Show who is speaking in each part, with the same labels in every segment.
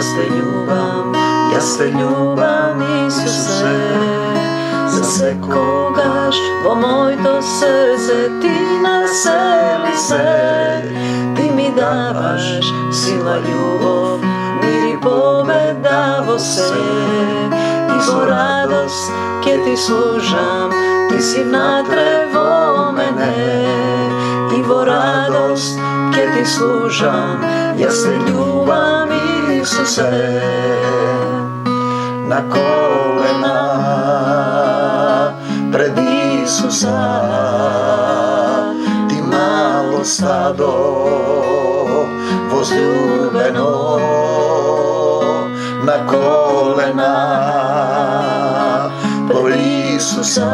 Speaker 1: Јас те љубам, Исусе, за секогаш во моето срце ти насели се. Ти ми даваш сила, љубов, мир и победа во се. И во радост ке ти служам, ти си внатре во мене. И во радост ке ти служам, јас те љубам, Исусе. На колена пред Исуса, ти мало стадо возлюбено. На колена по Исуса,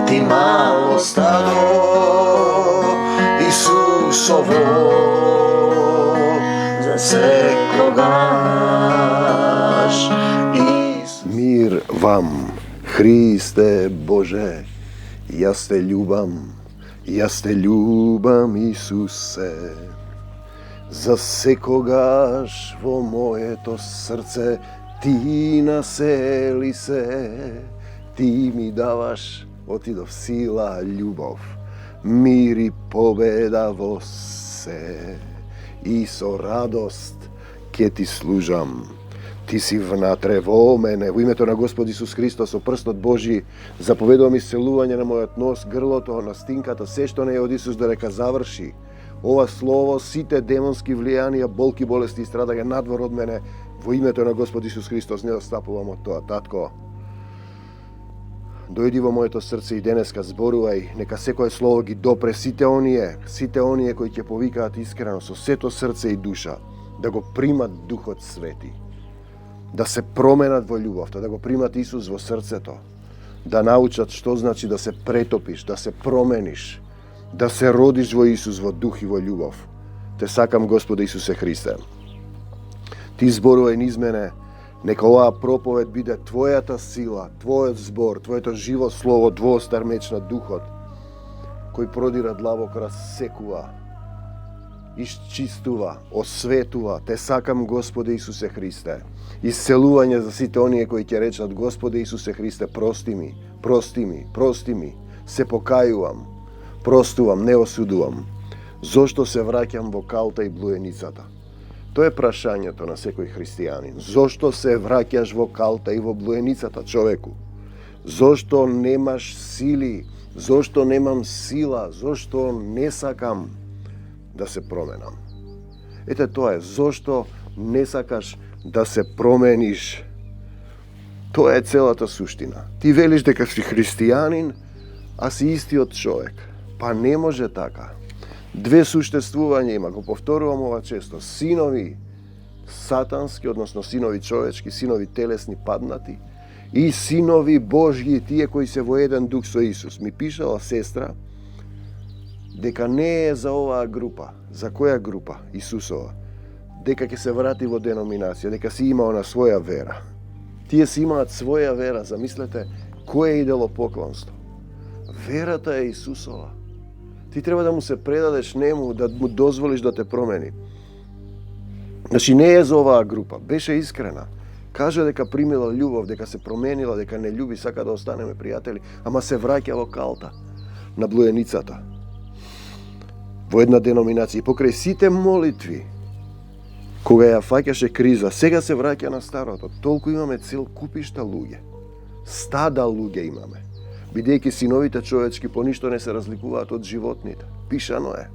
Speaker 1: ти мало стадо Исусово, за секогаш.
Speaker 2: Мир вам, Христе Боже, јас те љубам, Исусе. За секогаш во моето срце ти насели се. Ти ми даваш, отидов, сила, љубов, мир и победа во се. И со радост ке ти служам. Ти си внатре во мене. Во името на Господ Исус Христос, со прстот Божи, заповедувам исцелување на мојот нос, грлото, на стинката, се што не е од Исус, додека заврши ова слово, сите демонски влијанија, болки, болести и страдања надвор од мене, во името на Господ Исус Христос не отстапувам од тоа. Татко, дојди во моето срце и денеска зборувај, нека секое слово ги допре сите оние кои ќе повикаат искрено со сето срце и душа, да го примат Духот Свети, да се променат во љубовта, да го примат Исус во срцето, да научат што значи да се претопиш, да се промениш, да се родиш во Исус во дух и во љубов. Те сакам, Господе Исусе Христе. Ти зборувај низ мене, нека оваа проповед биде Твојата сила, Твојот збор, Твоето живо слово, двоостар меч на Духот, кој продира длабоко, рассекува, исчистува, осветува. Те сакам, Господе Исусе Христе. Исцелување за сите оние кои ќе речат: Господе Исусе Христе, прости ми, се покајувам, простувам, не осудувам. Зошто се враќам во калта и блуеницата? Тоа е прашањето на секој христијанин. Зошто се враќаш во калта и во блуеницата, човеку? Зошто немаш сили? Зошто немам сила? Зошто не сакам да се променам? Ете, тоа е. Зошто не сакаш да се промениш? Тоа е целата суштина. Ти велиш дека си христијанин, а си истиот човек. Па не може така. Две суштествувања има, го повторувам ова често. Синови сатански, односно синови човечки, синови телесни паднати и синови Божји, тие кои се во еден дух со Исус. Ми пишала сестра дека не е за оваа група. За која група? Исусова. Дека ќе се врати во деноминација, дека си имао на своја вера. Тие си имаат своја вера, замислете, кое е идолопоклонство? Верата е Исусова. Ти треба да му се предадеш нему, да му дозволиш да те промени. Значи не е за оваа група, беше искрена. Кажа дека примила љубов, дека се променила, дека не љуби, сака да останеме пријатели, ама се враќа во калта, на блуеницата. Во една деноминација, покрај сите молитви, кога ја фаќаше криза, сега се враќа на старото. Толку имаме цел купишта луѓе. Стада луѓе имаме. Бидејќи синовите човечки по ништо не се разликуваат од животните. Пишано е.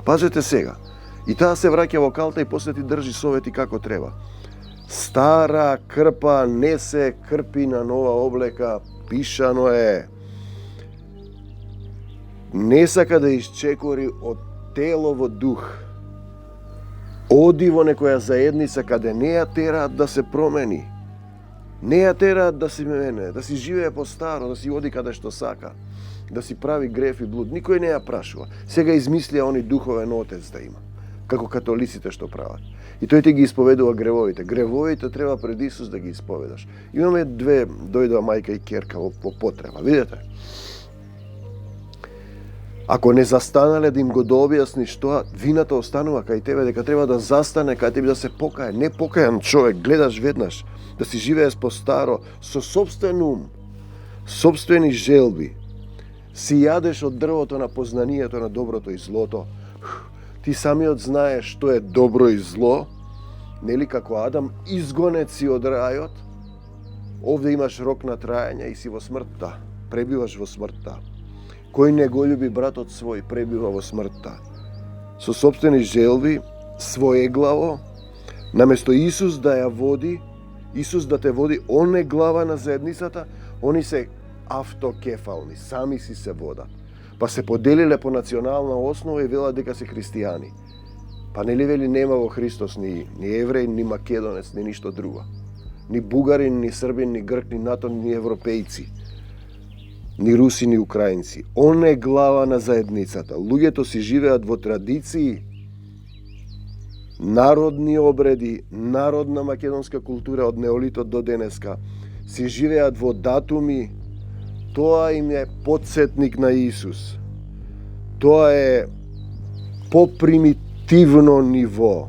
Speaker 2: Пазете сега. И таа се враќа во калта и после ти држи совети како треба. Стара крпа не се крпи на нова облека. Пишано е. Не сака да исчекори од тело во дух. Оди во некоја заедница каде не ја тераат да се промени. Не ја тераат да си мене, да си живее по старо, да си оди каде што сака, да си прави греф и блуд. Никој не ја прашува. Сега измислија они духовен отец да има, како католиците што прават. И тој ти ги исповедува гревовите. Гревовите треба пред Исус да ги исповедаш. Имаме дојдоа мајка и ќерка во потреба. Видете? Ако не застанале да им го дообјасниш тоа, вината останува кај тебе, дека треба да застане кај тебе да се покае. Не покајан човек, гледаш веднаш, да си живееш по старо, со собствен ум, собствени желби. Си јадеш од дрвото на познанието на доброто и злото. Ти самиот знаеш што е добро и зло, нели како Адам, изгонет си од рајот, овде имаш рок на трајање и си во смртта, пребиваш во смртта. Кој не го љуби братот свој, пребива во смртта. Со собствени желби, своеглаво, наместо Исус да ја води, Исус да те води, он е глава на заедницата, они се автокефални, сами си се водат. Па се поделиле по национална основа и велат дека се христијани. Па нели вели нема во Христос ни евреј, ни македонец, ни ништо друго. Ни бугарин, ни србин, ни грк, ни натон, ни европејци. Ни руси, ни украинци. Он е глава на заедницата. Луѓето си живеат во традиции, народни обреди, народна македонска култура од неолитот до денеска. Си живеат во датуми. Тоа им е подсетник на Исус. Тоа е попримитивно ниво.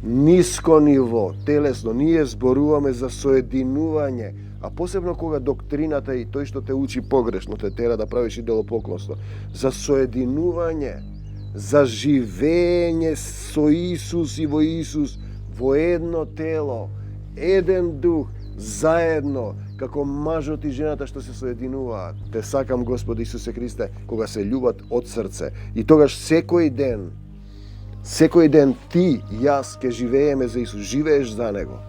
Speaker 2: Ниско ниво, телесно. Ние зборуваме за соединување, а посебно кога доктрината и тој што те учи погрешно, те тера да правиш идолопоклонство, за соединување, за живење со Исус и во Исус, во едно тело, еден дух, заедно, како мажот и жената што се соединуваат. Те сакам, Господи Исусе Христе, кога се љубат од срце. И тогаш секој ден ти и јас ке живееме за Исус, живееш за Него.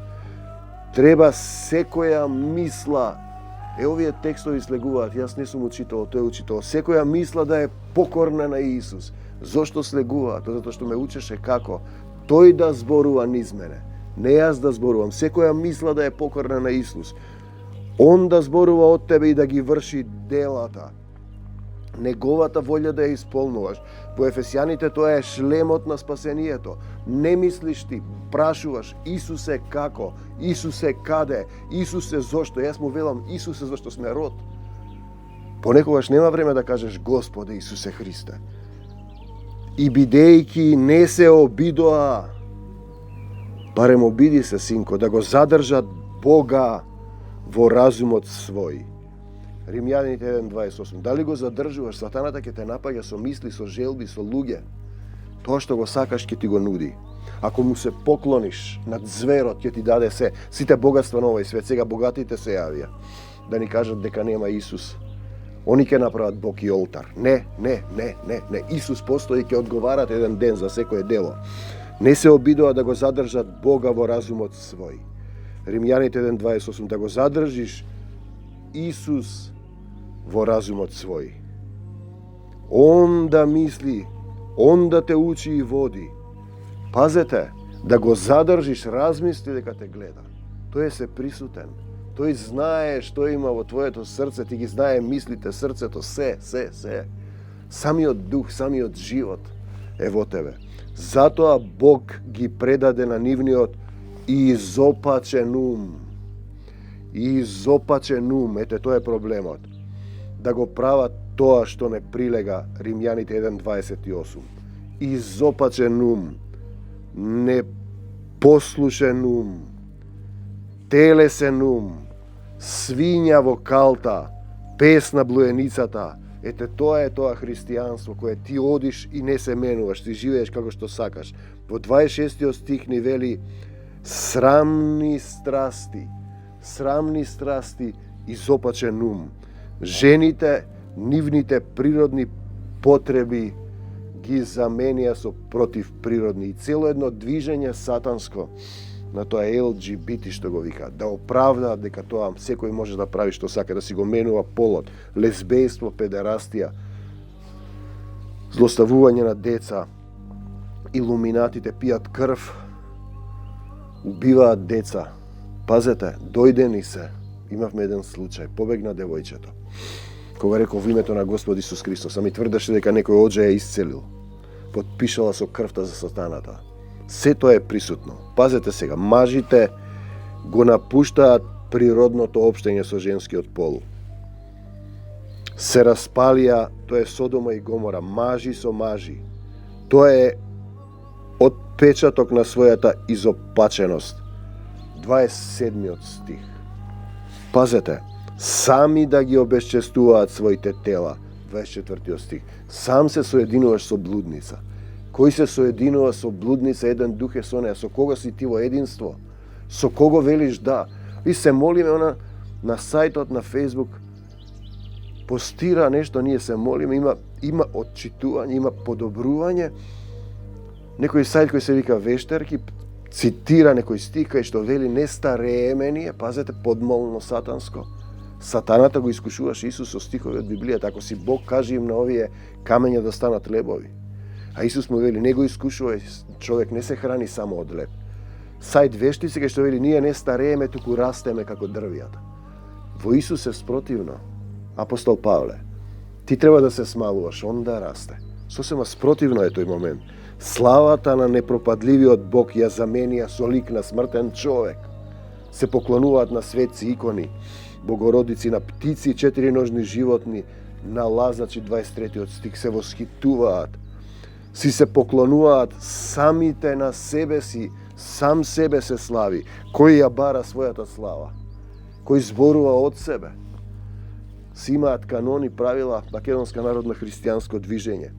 Speaker 2: Треба секоја мисла, овие текстови слегуваат, јас не сум учител, тој е учител, секоја мисла да е покорна на Исус. Зошто слегуваат? Затоа што ме учеше како тој да зборува низ мене, не јас да зборувам. Секоја мисла да е покорна на Исус. Он да зборува од тебе и да ги врши делата. Неговата волја да ја исполнуваш. Во Ефесијаните тоа е шлемот на спасението. Не мислиш ти, прашуваш Исусе како, Исусе каде, Исусе зошто. Јас му велам Исусе зашто сме род. Понекогаш нема време да кажеш Господе Исусе Христе. И бидејќи не се обидоа, барем обиди се, синко, да го задржат Бога во разумот свој. Римјаните 1.28. Дали го задржуваш, сатаната ќе те напаѓа со мисли, со желби, со луѓе. Тоа што го сакаш ќе ти го нуди. Ако му се поклониш над зверот, ќе ти даде се. Сите богатства на овој свет, сега богатите се јавија. Да ни кажат дека нема Исус. Они ќе направат Бог и олтар. Не. Исус постои и ќе одговарат еден ден за секое дело. Не се обидоа да го задржат Бога во разумот свој. Римјаните 1.28. Да го задржиш Исус во разумот свој. Он да мисли, он да те учи и води. Пазете, да го задржиш, размисли дека те гледа. Тој е се присутен. Тој знае што има во твоето срце, ти ги знае мислите, срцето, се. Самиот дух, самиот живот е во тебе. Затоа Бог ги предаде на нивниот изопачен ум. Изопачен ум, ете тоа е проблемот. Да го прават тоа што не прилега, Римјаните 1.28. Изопачен ум, непослушен ум, телесен ум, свиња во калта, пес на блуеницата. Ете тоа е тоа христијанство кое ти одиш и не се менуваш, ти живееш како што сакаш. Во 26 стих ни вели срамни страсти, изопачен ум. Жените, нивните природни потреби ги заменија со противприродни. И цело едно движење сатанско на тоа LGBT што го викаат, да оправдаат дека тоа секој може да прави што сака, да си го менува полот, лесбејство, педерастија, злоставување на деца, илуминатите пијат крв, убиваат деца. Пазете, дојдени се. Имавме еден случај, побегна девојчето. Кога рекол во името на Господ Исус Христос, а ми тврдеше дека некој оџе ја исцелил. Подпишала со крвта за сатаната. Се тоа е присутно. Пазете сега, мажите го напуштаат природното општење со женскиот пол. се распалија, тоа е Содома и Гомора, мажи со мажи. Тоа е отпечаток на својата изопаченост. 27 стих. Пазете, сами да ги обесчестуваат своите тела. 24 стих. Сам се соединуваш со блудница. Кој се соединува со блудница, еден дух е со неја. Со кого си ти во единство? Со кого велиш да? И се молиме она на сајтот на Facebook, постира нешто, ние се молиме, има отчитување, има подобрување. Некој сајт кој се вика Вештерки цитира некој стих кај што вели не старееме ние, пазете, подмолно сатанско. Сатаната го искушуваше Исус со стихови од Библијата, ако си Бог, кажи им на овие камења да станат лебови. А Исус му вели, не го искушувај, човек не се храни само од леб. Сајт Вештици кај што вели, ние не старееме, туку растеме како дрвијата. Во Исус е спротивно. Апостол Павле, ти треба да се смалуваш, он да расте. Сосема спротивно е тој момент. Славата на непропадливиот Бог ја заменија со лик на смртен човек. Се поклонуваат на светци икони, богородици, на птици, четириножни животни, на лазачи, 23 стих, се восхитуваат. Си се поклонуваат самите на себе си, сам себе се слави. Кој ја бара својата слава? Кој зборува од себе? Си имаат канони, правила, македонска народно христијанско движење.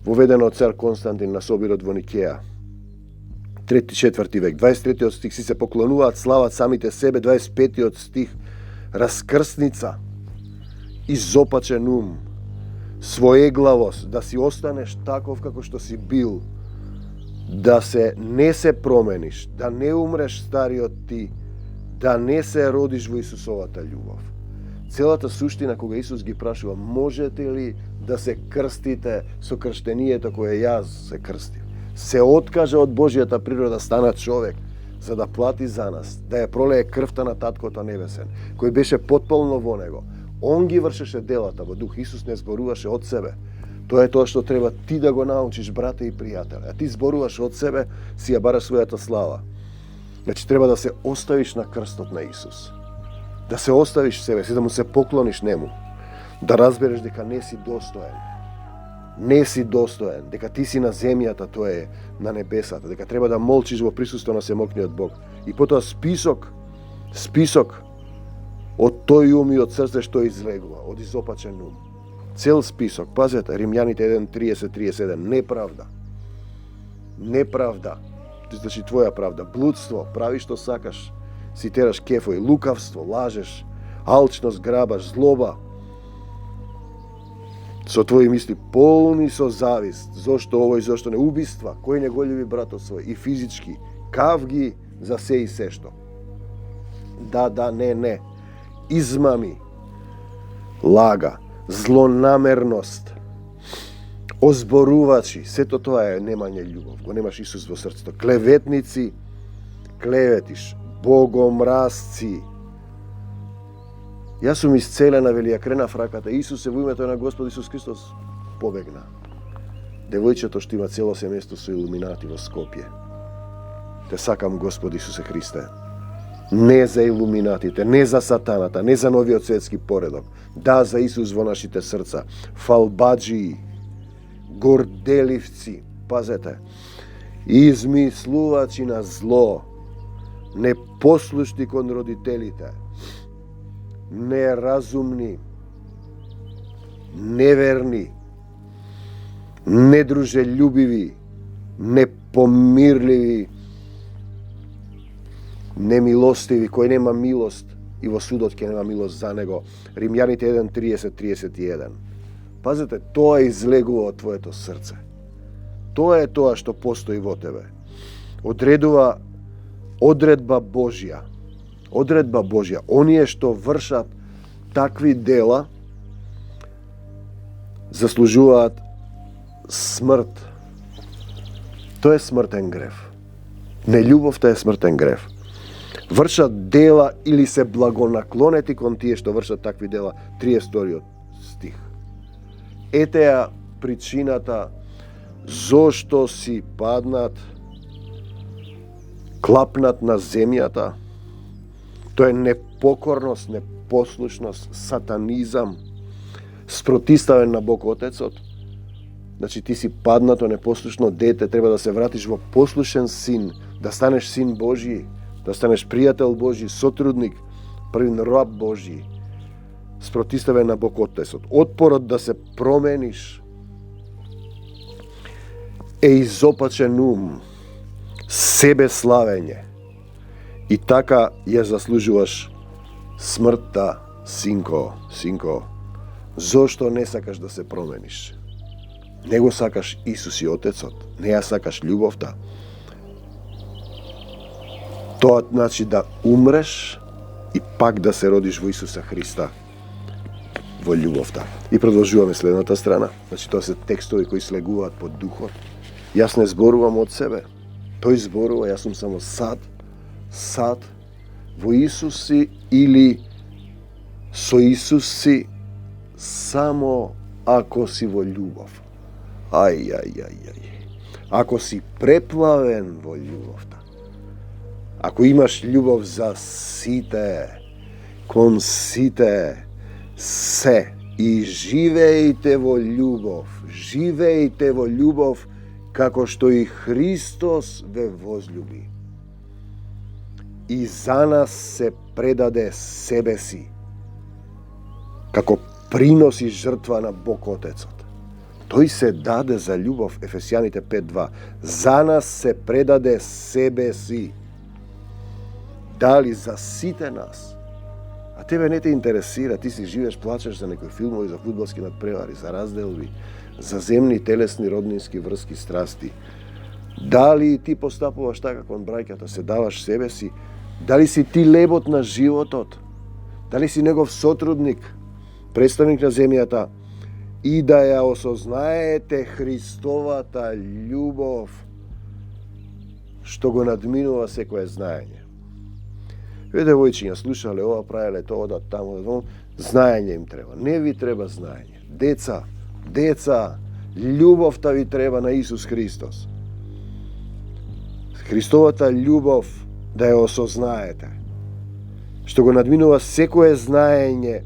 Speaker 2: Воведено од цар Константин на собирот во Никеја. 3-4 век. 23 стих, си се поклонуваат, слават самите себе. 25 стих, раскрсница, изопачен ум, своеглавост, да си останеш таков како што си бил, да не се промениш, да не умреш стариот ти, да не се родиш во Исусовата љубов. Целата суштина кога Исус ги прашува, можете ли да се крстите со крштението кое јас се крстив? Се откажа од Божјата природа, стана човек, за да плати за нас, да ја пролее крвта на Таткото Небесен, кој беше потполно во него. Он ги вршеше делата во дух. Исус не зборуваше од себе. Тоа е тоа што треба ти да го научиш, брате и пријатели. А ти зборуваш од себе, си ја бараш својата слава. Значи треба да се оставиш на крстот на Исус. Да се оставиш себе си, да му се поклониш нему. Да разбереш дека не си достоен. Не си достоен, дека ти си на земјата, тоа е на небесата, дека треба да молчиш во присуство на Семокниот Бог. И потоа список од тој ум и од срце што излегува, од изопачен ум. Цел список, пазете, Римјаните 1:30-31, неправда, значи твоја правда, блудство, прави што сакаш, си тераш кефој, лукавство, лажеш, алчност, грабаш, злоба, со твои мисли полни со завист, зошто овој, зошто не, убиства, кој не го љуби братот свој, и физички, кавги за се и се што. Да, не, измами, лага, злонамерност, озборувачи, сето тоа е немање љубов, го немаш Исус во срцето. Клеветници, клеветиш, богомразци. Јас сум исцелена, вели, ја кренав раката. Исусе, во името на Господ Исус Христос, побегна. Девојчето што има цело семејство со илуминати во Скопје. Те сакам, Господ Исусе Христе. Не за илуминатите, не за сатаната, не за новиот светски поредок. Да, за Исус во нашите срца. Фалбаджии, горделивци, пазете, измислувачи на зло, непослушни кон родителите, неразумни, неверни, недружелюбиви, непомирливи, немилостиви, кој нема милост и во судот ќе нема милост за него. Римјаните 1:30-31. Пазете, тоа излегува од твоето срце. Тоа е тоа што постои во тебе. Одредува одредба Божја. Одредба Божја. Оние што вршат такви дела заслужуваат смрт. Тоа е смртен грев. Нељубовта е смртен грев. Вршат дела или се благонаклонети кон тие што вршат такви дела. 32 стих. Ете ја причината зошто си паднат, клапнат на земјата. Тоа е непокорност, непослушност, сатанизам, спротиставен на Бог Отецот. Значи ти си паднато, непослушно дете, треба да се вратиш во послушен син, да станеш син Божи, да станеш пријател Божи, сотрудник, првин раб Божи, спротиставен на Бог Отецот. Отпорот да се промениш е изопачен ум, себе славење. И така ја заслужуваш смртта, синко. Зошто не сакаш да се промениш? Не го сакаш Исус и Отецот, не ја сакаш љубовта. Тоа значи да умреш и пак да се родиш во Исуса Христа, во љубовта. И продолжуваме следната страна. Значи тоа се текстови кои слегуваат под духот. Јас не зборувам од себе. Тој зборува, јас сум само сад во Исус си или со Исус си само ако си во љубов. Ако си преплавен во љубовта. Ако имаш љубов за сите, кон сите, се, и живеете во љубов, како што и Христос ве возлюби. И за нас се предаде себе си, како принос и жртва на Бог Отецот. Тој се даде за љубов, Ефесијаните 5:2. За нас се предаде себе си. Дали за сите нас. А тебе не те интересира, ти си живееш, плачеш за некои филмови, за фудбалски надпревари, за разделби, за земни, телесни, роднински врски, страсти. Дали ти постапуваш така кон браќата, се даваш себе си? Дали си ти лебот на животот? Дали си негов сотрудник, представник на земјата? И да ја осознаете Христовата љубов, што го надминува секое знаење. Виде војчиња слушале ова, правеле тоа, да таму, знаење им треба. Не ви треба знаење. Деца, љубовта ви треба на Исус Христос. Христовата љубов да ја осознаете, што го надминува секое знаење,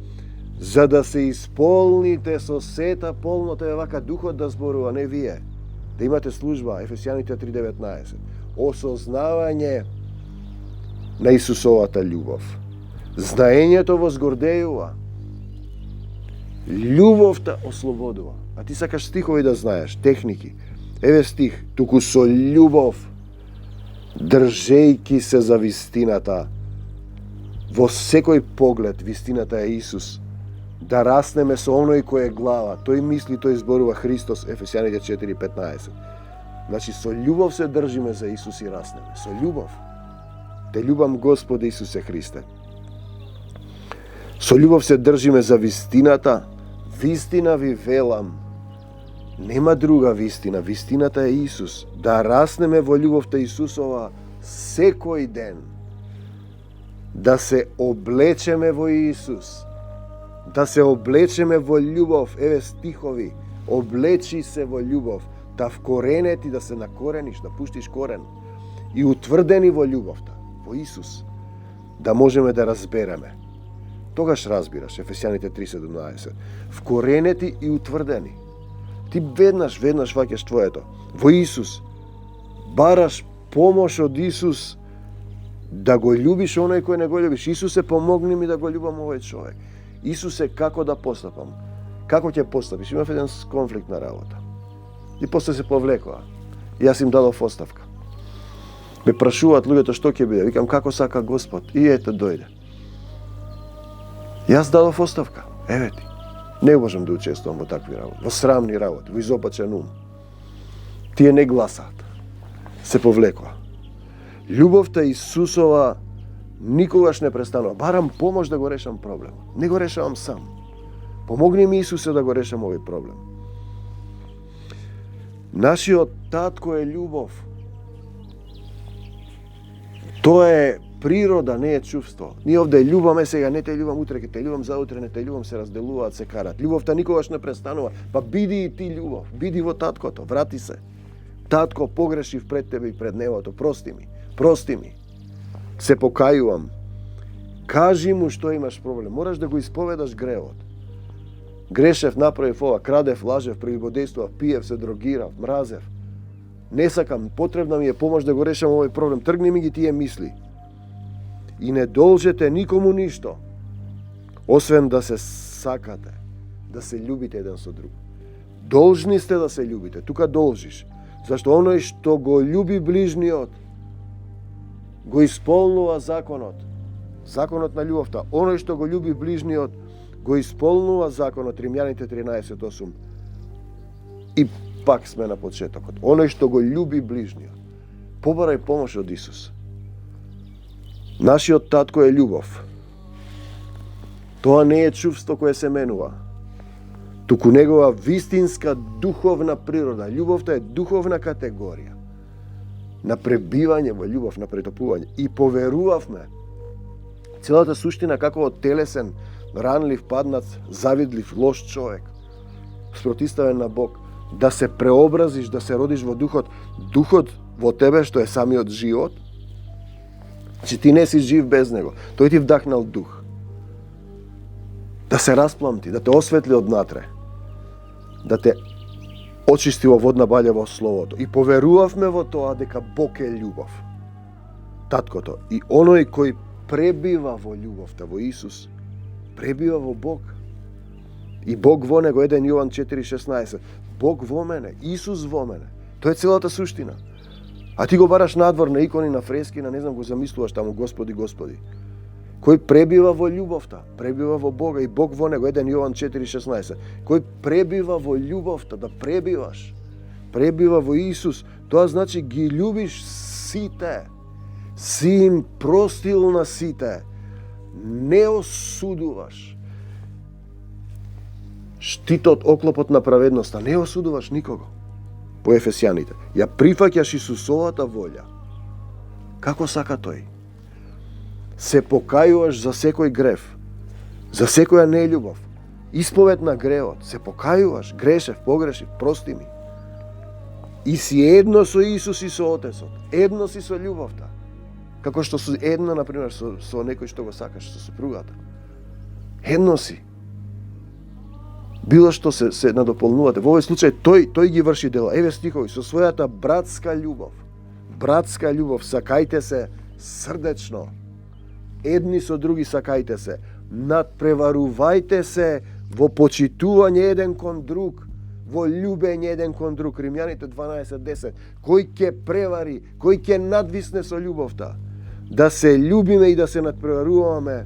Speaker 2: за да се исполните со сета полнота е вака духот да зборува, не вие. Да имате служба, Ефесијаните 3:19. Осознавање на Исусовата љубов. Знаењето возгордејува. Љубовта ослободува. А ти сакаш стихови да знаеш, техники. Еве стих, туку со љубов, држејки се за вистината, во секој поглед вистината е Исус, да раснеме со оној кој е глава. Тој мисли, тој зборува Христос, Ефесијаните 4:15. Значи, со љубов се држиме за Исус и раснеме. Со љубов. Те љубам Господе Исусе Христе. Со љубов се држиме за вистината. Вистина ви велам. Нема друга вистина. Вистината е Исус. Да раснеме во љубовта Исусова секој ден. Да се облечеме во Исус. Да се облечеме во љубов. Еве стихови. Облечи се во љубов. Да вкоренети, да се накорениш, да пуштиш корен. И утврдени во љубовта, во Исус. Да можеме да разбереме. Тогаш разбираш, Ефесијаните 3:17. Вкоренети и утврдени. Ти веднаш ваќаш твоето. Во Исус. Бараш помош од Исус да го љубиш оној кој не го љубиш. Исусе, помогни ми да го љубам овој човек. Исусе, како да постапам? Како ќе постапиш? Имав еден конфликт на работа. И после се повлекоа. И јас им дадов оставка. Ме прашуваат луѓето што ќе биде. Викам, како сака Господ. И ете, дојде. Јас дадов оставка. Еве ти. Не можам да учествувам во такви работи. Во срамни работи, во изопачен ум. Тие не гласаат. Се повлекоа. Љубовта Исусова никогаш не престанува. Барам помош да го решам проблем. Не го решавам сам. Помогни ми, Исусе, да го решам овој проблем. Нашиот татко е љубов. Тоа е природа, не е чувство. Ние овде љубаме сега, не те љубам утре, ќе те љубам заутре, не те љубам, се разделуваат, се карат. Љубовта никогаш не престанува. Па биди и ти љубов. Биди во таткото, врати се. Татко, погрешив пред тебе и пред небото, прости ми. Се покајувам. Кажи му што имаш проблем. Мораш да го исповедаш гревот. Грешев, направив ова, крадев, лажев, прелюбодействував, пиев, се дрогирав, мразев. Не сакам, потребна ми е помош да го решам овој проблем. Тргни ми ги тие мисли. И не должете никому ништо, освен да се сакате, да се љубите еден со друг. Должни сте да се љубите, тука должиш. Зашто оној што го љуби ближниот, го исполнува законот. Законот на љубовта. Оној што го љуби ближниот, го исполнува законот. Римјаните 13:8. И пак сме на почетокот. Оној што го љуби ближниот, побарај помош од Исус. Нашиот татко е љубов. Тоа не е чувство кое се менува, туку негова вистинска духовна природа. Љубовта е духовна категорија на пребивање во љубов, на претопување. И поверувавме целата суштина како од телесен, ранлив, паднат, завидлив, лош човек, спротиставен на Бог, да се преобразиш, да се родиш во духот, духот во тебе што е самиот живот, че ти не си жив без него. Тој ти вдахнал дух. Да се распламти, да те осветли однатре, да те очисти во водна баља во Словото. И поверувавме во тоа дека Бог е љубов. Таткото. И оној кој пребива во љубовта, во Исус, пребива во Бог. И Бог во него, 1 Јован 4:16. Бог во мене, Исус во мене. Тоа е целата суштина. А ти го бараш надвор на икони, на фрески, на не знам, го замислуваш таму Господи, Господи. Кој пребива во љубовта, пребива во Бога и Бог во него, 1 Јован 4:16. Кој пребива во љубовта, да пребиваш, пребива во Исус, тоа значи ги љубиш сите, си им простил на сите, не осудуваш. Штитот, оклопот на праведноста, не осудуваш никого. По Ефесјаните. Ја прифаќаш Исусовата волја. Како сака тој? Се покајуваш за секој грев, за секоја нељубов, исповед на греот, се покајуваш, грешев, погрешив, прости ми. И си едно со Исус и со Отецот, едно си со љубовта. Како што си едно, например, со некој што го сакаш, со супругата. Едно си. Било што се надополнувате. Во овој случај тој ги врши дела. Еве стихови, со својата братска љубов. Братска љубов, сакајте се срдечно. Едни со други сакајте се. Надпреварувајте се во почитување еден кон друг, во љубење еден кон друг. Римјаните 12:10. Кој ќе превари, кој ќе надвисне со љубовта? Да се љубиме и да се надпреваруваме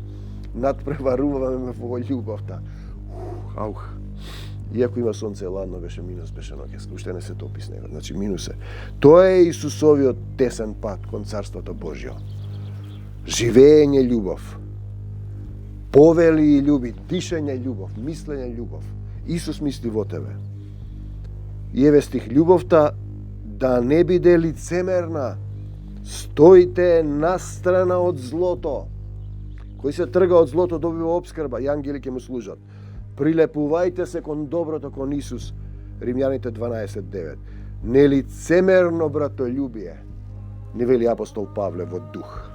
Speaker 2: во љубовта. Аух. Иако има сонце, ладно беше, минус беше ноќеска, уште не се топи снегот, значи минус е. Тоа е Исусовиот тесен пат кон Царството Божјо. Живење љубов, повели и љуби, дишење љубов, мислење љубов. Исус мисли во тебе. И еве стих, љубовта да не биде лицемерна, стоите настрана од злото. Кој се трга од злото добива обскрба, и ангели ќе му служат. Прилепувајте се кон доброто, кон Исус. Римјаните 12:9. Нелицемерно братолюбие, не вели апостол Павле во дух.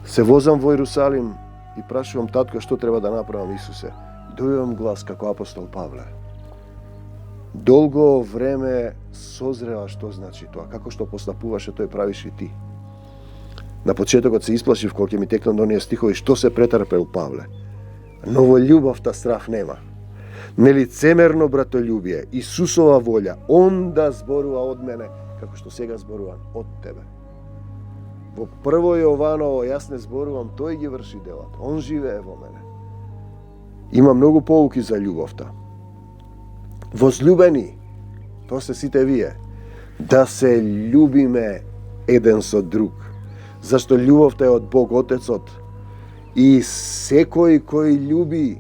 Speaker 2: Се возам во Иерусалим и прашувам татко што треба да направам, Исусе. Добивам глас како апостол Павле. Долго време созрева што значи тоа, како што постапуваше тој правиш и ти. На почетокот се исплашив кога ќе ми текнат оние стихови што се претрпел Павле. Но во љубовта страф нема. Нелицемерно братолюбие, Исусова волја, Он да зборува од мене, како што сега зборувам од тебе. Во 1 Јованово јас не зборувам, тој ги врши делата, Он живее во мене. Има многу поуки за љубовта. Возлюбени, тоа се сите вие, да се љубиме еден со друг, зашто љубовта е од Бог Отецот. И секој кој љуби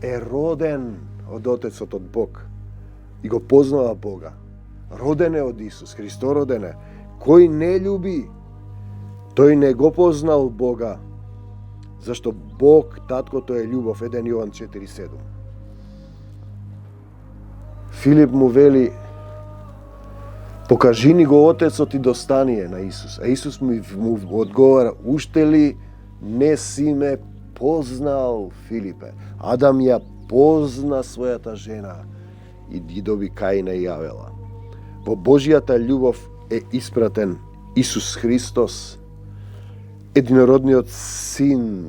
Speaker 2: е роден од Отецот, од Бог. И го познава Бога. Роден е од Исус, Христо роден е. Кој не љуби, тој не го познал Бога, зашто Бог, Таткото е љубов, 1 Јован 4:7. Филип му вели, покажи ни го Отецот и достани е на Исус. А Исус му одговара, уште ли не си ме познал Филипе. Адам ја позна својата жена и ги доби Каина и Авела. Во Божјата љубов е испратен Исус Христос, единородниот Син,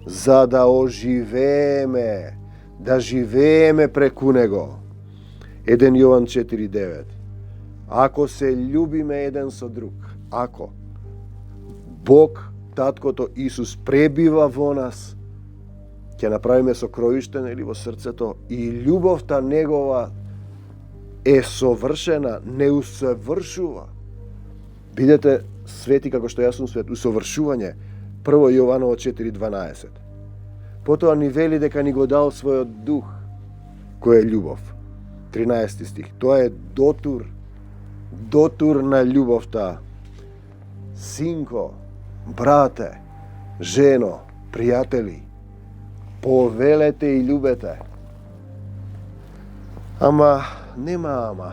Speaker 2: за да оживееме, да живееме преку Него. 1 Јован 4:9. Ако се љубиме еден со друг, ако Бог, Таткото Исус пребива во нас, ќе направиме сокровиште нели во срцето и љубовта Негова е совршена, не усовршува. Бидете свети како што јас сум свет, усовршување. 1 Јованово 4:12. Потоа ни вели дека ни го дал својот дух, кој е љубов. 13 стих. Тоа е дотур на љубовта. Синко, брате, жено, пријатели, повелете и љубете. Ама, нема ама.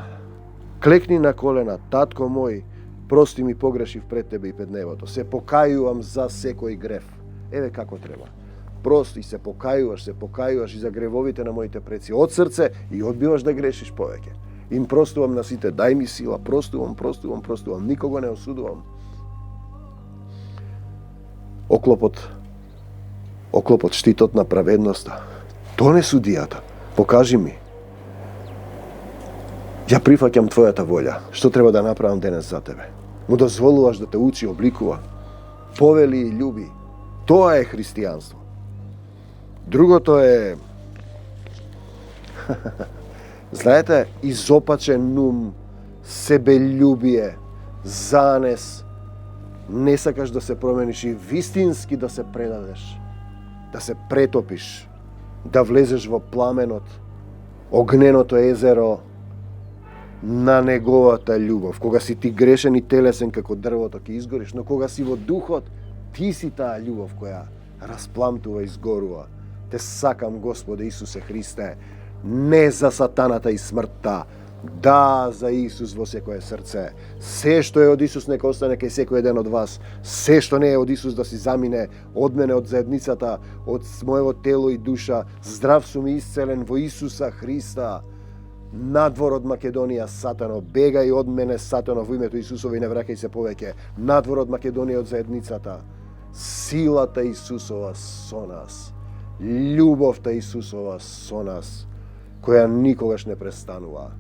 Speaker 2: Клекни на колена, татко мој, прости ми погрешив пред тебе и пред небото. Се покајувам за секој грев. Еве како треба. Прости, се покајуваш и за гревовите на моите предци од срце и одбиваш да грешиш повеќе. Им простувам на сите, дај ми сила, простувам, никого не осудувам. Оклопот, штитот на праведноста. То не судијата. Покажи ми. Ја прифаќам твојата волја. Што треба да направам денес за тебе? Му дозволуваш да те учи, обликува, повели и љуби. Тоа е христијанство. Другото е знаете, изопачен ум, себељубие, занес, не сакаш да се промениш и вистински да се предадеш, да се претопиш, да влезеш во пламенот, огненото езеро на Неговата љубов. Кога си ти грешен и телесен како дрвото ќе изгориш, но кога си во духот, ти си таа љубов која распламтува и изгорува. Те сакам, Господе Исусе Христе, не за сатаната и смртта, да за Исус во секое срце. Се што е од Исус нека остане кај секој еден од вас. Се што не е од Исус да си замине од мене, од заедницата, од моево тело и душа. Здрав сум и исцелен во Исуса Христа. Надвор од Македонија, сатано, бегај од мене, сатано, во името Исусово и не враќај се повеќе. Надвор од Македонија, од заедницата. Силата Исусова со нас. Љубовта Исусова со нас, која никогаш не престанува.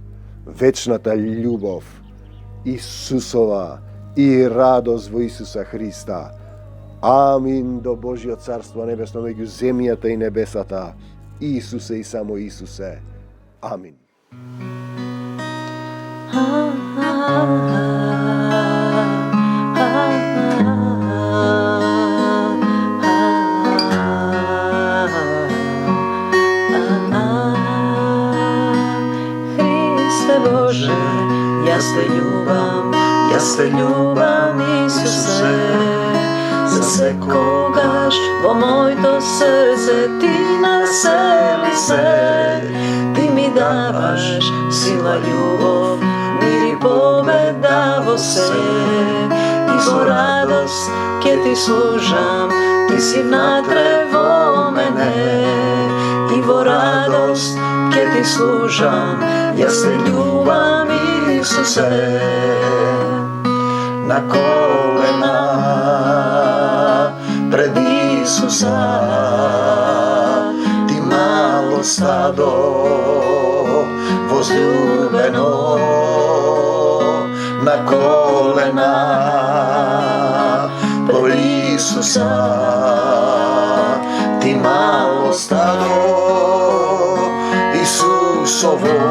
Speaker 2: Вечната љубов Исусова и радост во Исуса Христа. Амин до Божјо царство небесно меѓу земјата и небесата. Исусе и само Исусе. Амин.
Speaker 1: Боже, јас те љубам, Исусе, за секогаш во моето срце ти насели се. Ти ми даваш сила, љубов, мир и победа во се. И во радост ќе ти служам, ти си внатре во мене. И во радост ќе ти служам, јас те љубам, Исусе. На колена пред Исуса, ти мало стадо возлюбено. На колена по Исуса, ти мало стадо Исусово